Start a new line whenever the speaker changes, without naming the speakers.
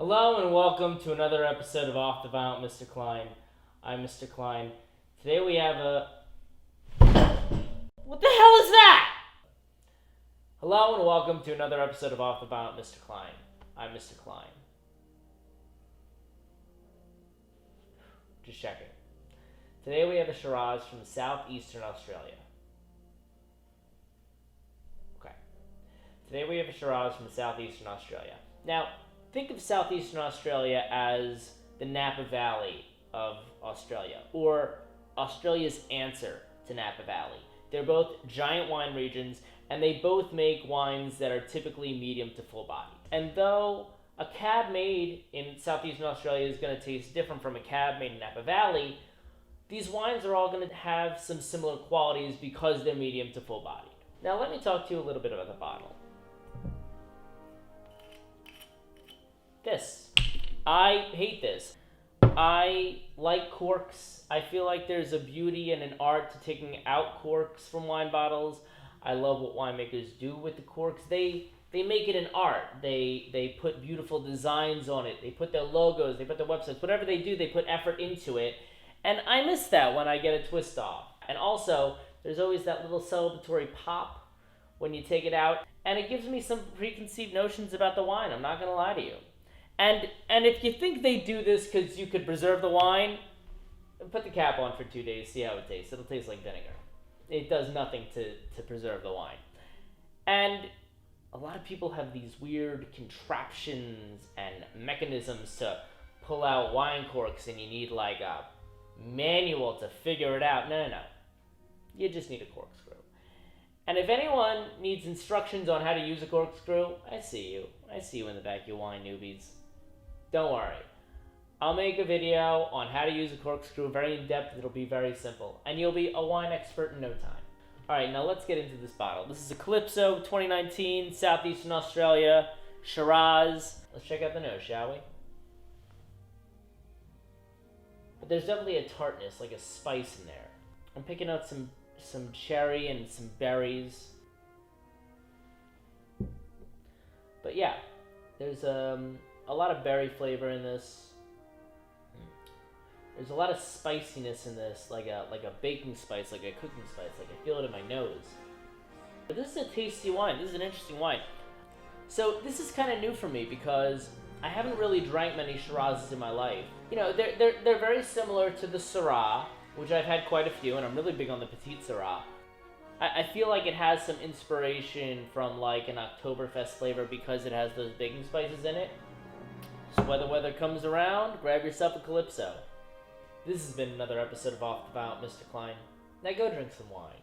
Hello and welcome to another episode of Off the Vinyl, Mr. Klein. I'm Mr. Klein. Today we have a... What the hell is that? Hello and welcome to another episode of Off the Vinyl, Mr. Klein. I'm Mr. Klein. Just checking. Today we have a Shiraz from southeastern Australia. Okay. Today we have a Shiraz from southeastern Australia. Now, think of southeastern Australia as the Napa Valley of Australia, or Australia's answer to Napa Valley. They're both giant wine regions, and they both make wines that are typically medium to full body. And though a cab made in southeastern Australia is going to taste different from a cab made in Napa Valley, these wines are all going to have some similar qualities because they're medium to full bodied. Now let me talk to you a little bit about the bottle. This. I hate this. I like corks. I feel like there's a beauty and an art to taking out corks from wine bottles. I love what winemakers do with the corks. They make it an art. They put beautiful designs on it. They put their logos, they put their websites. Whatever they do, they put effort into it. And I miss that when I get a twist off. And also, there's always that little celebratory pop when you take it out. And it gives me some preconceived notions about the wine. I'm not going to lie to you. And if you think they do this because you could preserve the wine, put the cap on for 2 days, see how it tastes. It'll taste like vinegar. It does nothing to preserve the wine. And a lot of people have these weird contraptions and mechanisms to pull out wine corks, and you need like a manual to figure it out. No. You just need a corkscrew. And if anyone needs instructions on how to use a corkscrew, I see you. I see you in the back, you wine newbies. Don't worry. I'll make a video on how to use a corkscrew, very in-depth. It'll be very simple. And you'll be a wine expert in no time. Alright, now let's get into this bottle. This is a Kalypto 2019, Southeastern Australia, Shiraz. Let's check out the nose, shall we? But there's definitely a tartness, like a spice in there. I'm picking out some cherry and some berries. But yeah, there's a lot of berry flavor in this. There's a lot of spiciness in this, like a baking spice, like a cooking spice. Like I feel it in my nose. But this is a tasty wine. This is an interesting wine. So this is kind of new for me because I haven't really drank many Shirazes in my life. You know, they're very similar to the Syrah, which I've had quite a few, and I'm really big on the Petite Syrah. I feel like it has some inspiration from like an Oktoberfest flavor because it has those baking spices in it. So when the weather comes around, grab yourself a Kalypto. This has been another episode of Off the Vinyl, Mr. Klein. Now go drink some wine.